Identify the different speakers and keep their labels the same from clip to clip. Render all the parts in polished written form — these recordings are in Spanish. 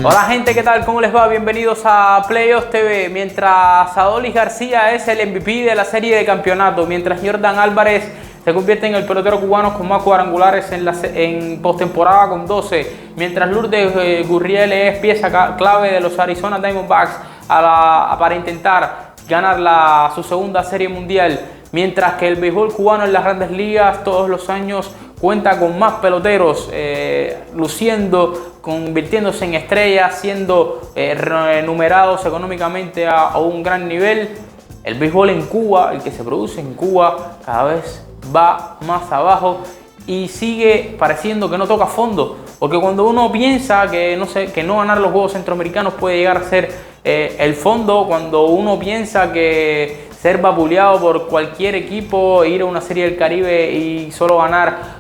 Speaker 1: Hola gente, ¿qué tal? ¿Cómo les va? Bienvenidos a Playoffs TV. Mientras Adolis García es el MVP de la serie de campeonato, mientras Jordan Álvarez se convierte en el pelotero cubano con más cuadrangulares en postemporada con 12, mientras Lourdes Gurriel es pieza clave de los Arizona Diamondbacks para intentar ganar su segunda serie mundial, mientras que el béisbol cubano en las grandes ligas todos los años cuenta con más peloteros luciendo, convirtiéndose en estrellas, siendo remunerados económicamente a un gran nivel. El béisbol en Cuba, el que se produce en Cuba, cada vez va más abajo y sigue pareciendo que no toca fondo, porque cuando uno piensa que no ganar los Juegos Centroamericanos puede llegar a ser el fondo, cuando uno piensa que ser vapuleado por cualquier equipo, ir a una serie del Caribe y solo ganar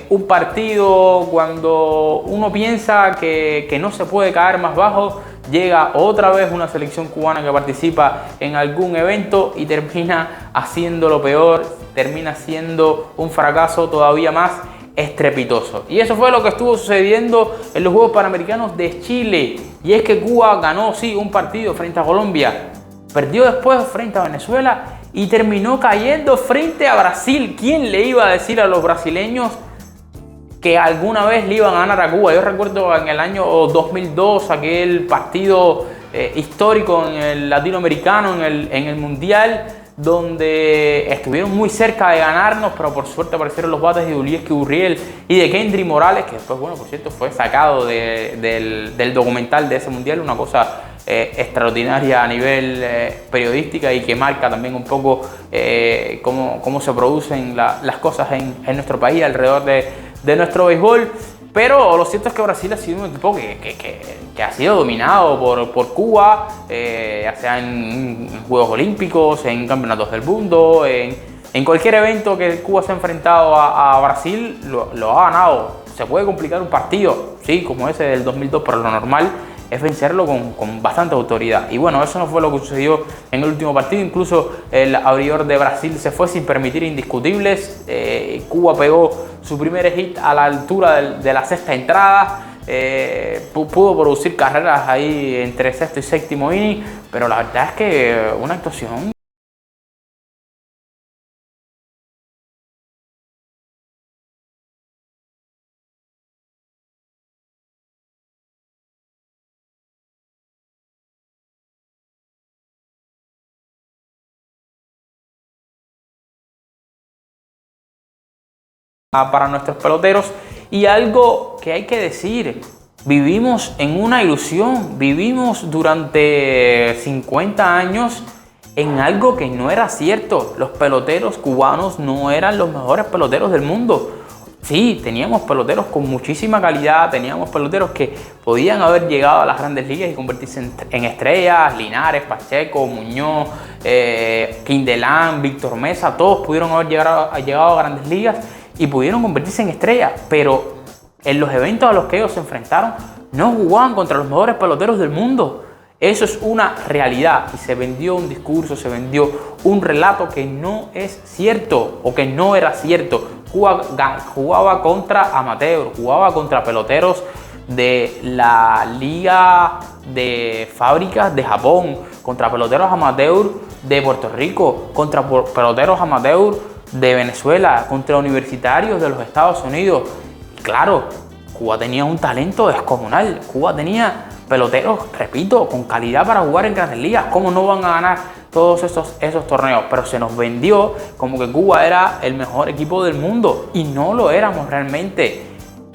Speaker 1: un partido, cuando uno piensa que no se puede caer más bajo, llega otra vez una selección cubana que participa en algún evento y termina haciendo lo peor, termina siendo un fracaso todavía más estrepitoso. Y eso fue lo que estuvo sucediendo en los Juegos Panamericanos de Chile. Y es que Cuba ganó, sí, un partido frente a Colombia, perdió después frente a Venezuela y terminó cayendo frente a Brasil. ¿Quién le iba a decir a los brasileños que alguna vez le iban a ganar a Cuba? Yo recuerdo en el año 2002 aquel partido histórico en el latinoamericano, en el mundial, donde estuvieron muy cerca de ganarnos, pero por suerte aparecieron los bates de Ulises Gurriel y de Kendry Morales, que después, bueno, por cierto, fue sacado del documental de ese mundial, una cosa extraordinaria a nivel periodística y que marca también un poco cómo se producen las cosas en nuestro país alrededor de nuestro béisbol. Pero lo cierto es que Brasil ha sido un equipo que ha sido dominado por Cuba, ya sea en Juegos Olímpicos, en Campeonatos del Mundo, en cualquier evento que Cuba se ha enfrentado a Brasil, lo ha ganado. Se puede complicar un partido, sí, como ese del 2002, pero lo normal es vencerlo con bastante autoridad. Y bueno, eso no fue lo que sucedió en el último partido. Incluso el abridor de Brasil se fue sin permitir indiscutibles. Cuba pegó su primer hit a la altura de la sexta entrada. Pudo producir carreras ahí entre sexto y séptimo inning, pero la verdad es que una actuación para nuestros peloteros. Y algo que hay que decir: vivimos en una ilusión, vivimos durante 50 años en algo que no era cierto. Los peloteros cubanos no eran los mejores peloteros del mundo. Sí, teníamos peloteros con muchísima calidad, teníamos peloteros que podían haber llegado a las grandes ligas y convertirse en estrellas. Linares, Pacheco, Muñoz, Quindelán, Víctor Mesa, todos pudieron haber llegado a grandes ligas y pudieron convertirse en estrellas, pero en los eventos a los que ellos se enfrentaron no jugaban contra los mejores peloteros del mundo. Eso es una realidad y se vendió un discurso, se vendió un relato que no es cierto o que no era cierto. Cuba jugaba contra amateurs, jugaba contra peloteros de la Liga de Fábricas de Japón, contra peloteros amateurs de Puerto Rico, contra peloteros amateurs de Venezuela, contra universitarios de los Estados Unidos. Y claro, Cuba tenía un talento descomunal. Cuba tenía peloteros, repito, con calidad para jugar en grandes ligas. ¿Cómo no van a ganar todos esos torneos? Pero se nos vendió como que Cuba era el mejor equipo del mundo y no lo éramos realmente.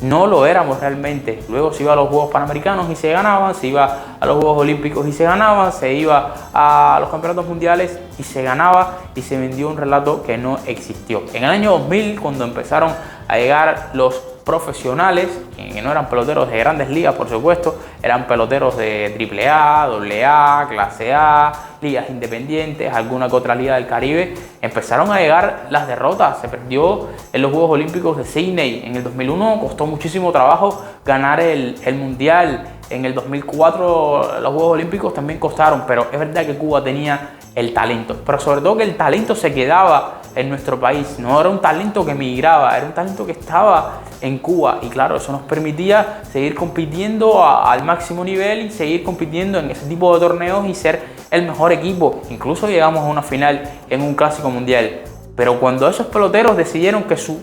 Speaker 1: No lo éramos realmente. Luego se iba a los Juegos Panamericanos y se ganaban, se iba a los Juegos Olímpicos y se ganaban, se iba a los Campeonatos Mundiales y se ganaba, y se vendió un relato que no existió. En el año 2000, cuando empezaron a llegar los profesionales, que no eran peloteros de grandes ligas, por supuesto, eran peloteros de AAA, AA, Clase A, ligas independientes, alguna que otra liga del Caribe, empezaron a llegar las derrotas. Se perdió en los Juegos Olímpicos de Sydney en el 2001, costó muchísimo trabajo ganar el Mundial. En el 2004 los Juegos Olímpicos también costaron, pero es verdad que Cuba tenía el talento, pero sobre todo que el talento se quedaba en nuestro país, no era un talento que emigraba, era un talento que estaba en Cuba. Y claro, eso nos permitía seguir compitiendo al máximo nivel y seguir compitiendo en ese tipo de torneos y ser el mejor equipo. Incluso llegamos a una final en un clásico mundial. Pero cuando esos peloteros decidieron que su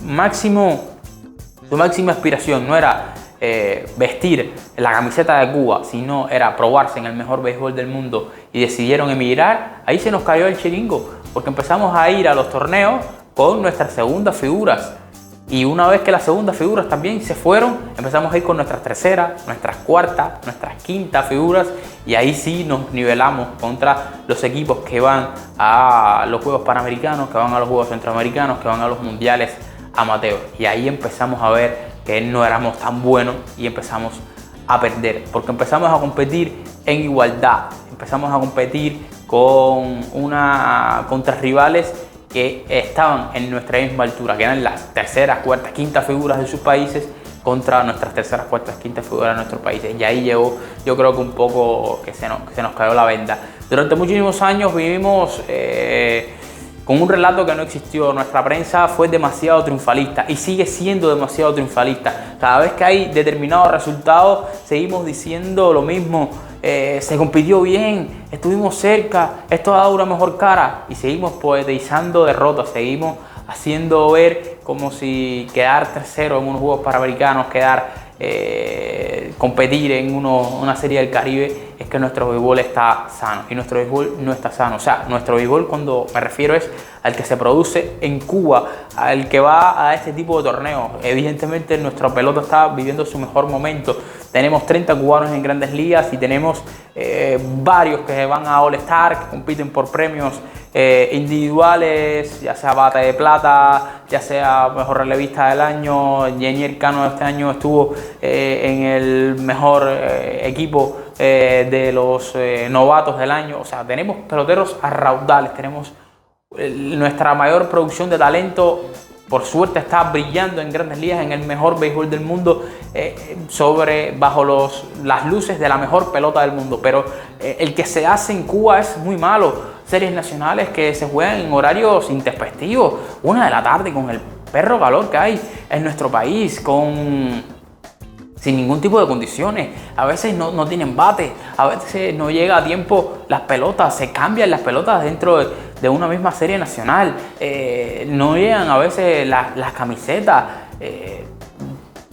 Speaker 1: máxima aspiración no era vestir la camiseta de Cuba, sino era probarse en el mejor béisbol del mundo y decidieron emigrar, ahí se nos cayó el chiringo, porque empezamos a ir a los torneos con nuestras segundas figuras. Y una vez que las segundas figuras también se fueron, empezamos a ir con nuestras terceras, nuestras cuartas, nuestras quintas figuras, y ahí sí nos nivelamos contra los equipos que van a los Juegos Panamericanos, que van a los Juegos Centroamericanos, que van a los Mundiales amateur. Y ahí empezamos a ver que no éramos tan buenos y empezamos a perder, porque empezamos a competir en igualdad, empezamos a competir contra rivales que estaban en nuestra misma altura, que eran las terceras, cuartas, quintas figuras de sus países contra nuestras terceras, cuartas, quintas figuras de nuestros países. Y ahí llegó, yo creo que un poco que se nos cayó la venda. Durante muchísimos años vivimos con un relato que no existió. Nuestra prensa fue demasiado triunfalista y sigue siendo demasiado triunfalista. Cada vez que hay determinados resultados, seguimos diciendo lo mismo. Se compitió bien, estuvimos cerca, esto ha dado una mejor cara, y seguimos poetizando derrotas, seguimos haciendo ver como si quedar tercero en unos Juegos Panamericanos, competir en una Serie del Caribe, es que nuestro béisbol está sano, y nuestro béisbol no está sano. O sea, nuestro béisbol, cuando me refiero, es al que se produce en Cuba, al que va a este tipo de torneos. Evidentemente nuestra pelota está viviendo su mejor momento. Tenemos 30 cubanos en Grandes Ligas y tenemos varios que van a All-Star, que compiten por premios individuales, ya sea bate de plata, ya sea mejor relevista del año. Yenier Cano este año estuvo en el mejor equipo de los novatos del año. O sea, tenemos peloteros a raudales, tenemos nuestra mayor producción de talento. Por suerte está brillando en Grandes Ligas, en el mejor béisbol del mundo, bajo las luces de la mejor pelota del mundo. Pero el que se hace en Cuba es muy malo. Series nacionales que se juegan en horarios intempestivos, 1 de la tarde, con el perro calor que hay en nuestro país, sin ningún tipo de condiciones. A veces no tienen bate, a veces no llega a tiempo las pelotas, se cambian las pelotas dentro de una misma serie nacional, no llegan a veces las camisetas,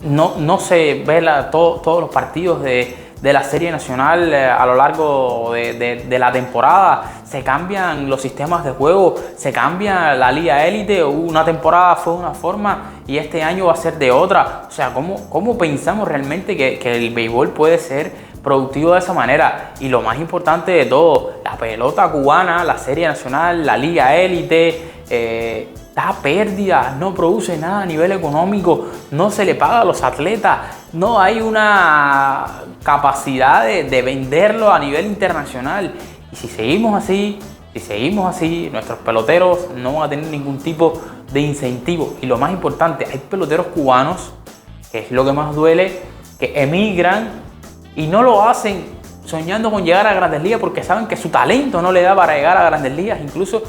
Speaker 1: no se ve todos los partidos de la serie nacional a lo largo de la temporada. Se cambian los sistemas de juego, se cambia la liga élite. Una temporada fue de una forma y este año va a ser de otra. O sea, ¿cómo pensamos realmente que el béisbol puede ser productivo de esa manera? Y lo más importante de todo, la pelota cubana, la serie nacional, la liga élite, da pérdidas, no produce nada a nivel económico, no se le paga a los atletas, no hay una capacidad de venderlo a nivel internacional. Y si seguimos así, nuestros peloteros no van a tener ningún tipo de incentivo. Y lo más importante, hay peloteros cubanos, que es lo que más duele, que emigran y no lo hacen soñando con llegar a Grandes Ligas, porque saben que su talento no le da para llegar a Grandes Ligas, incluso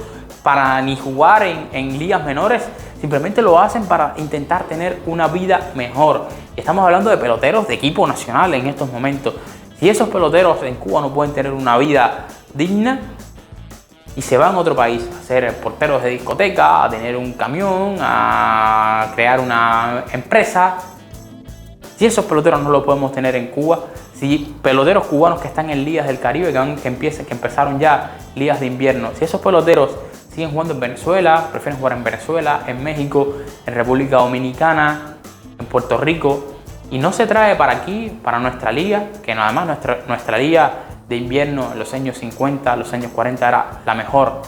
Speaker 1: para ni jugar en ligas menores. Simplemente lo hacen para intentar tener una vida mejor. Y estamos hablando de peloteros de equipo nacional en estos momentos. Si esos peloteros en Cuba no pueden tener una vida digna y se van a otro país a ser porteros de discoteca, a tener un camión, a crear una empresa, si esos peloteros no lo podemos tener en Cuba, si peloteros cubanos que están en ligas del Caribe, que empezaron ya ligas de invierno, si esos peloteros siguen jugando en Venezuela, prefieren jugar en Venezuela, en México, en República Dominicana, en Puerto Rico, y no se trae para aquí, para nuestra liga, que además nuestra liga de invierno en los años 50, los años 40 era la mejor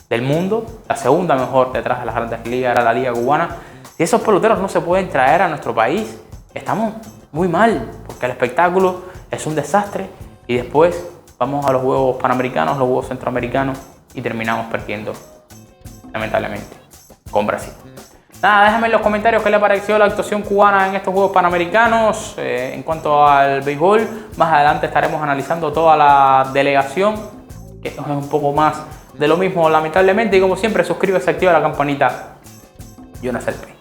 Speaker 1: del mundo, la segunda mejor detrás de las Grandes Ligas era la liga cubana. Si esos peloteros no se pueden traer a nuestro país, estamos muy mal, porque el espectáculo es un desastre y después vamos a los Juegos Panamericanos, los Juegos Centroamericanos y terminamos perdiendo, lamentablemente, con Brasil. Nada, déjame en los comentarios qué le pareció la actuación cubana en estos Juegos Panamericanos. En cuanto al béisbol, más adelante estaremos analizando toda la delegación, que es un poco más de lo mismo lamentablemente, y como siempre suscríbase, activa la campanita. Jonas El Pi.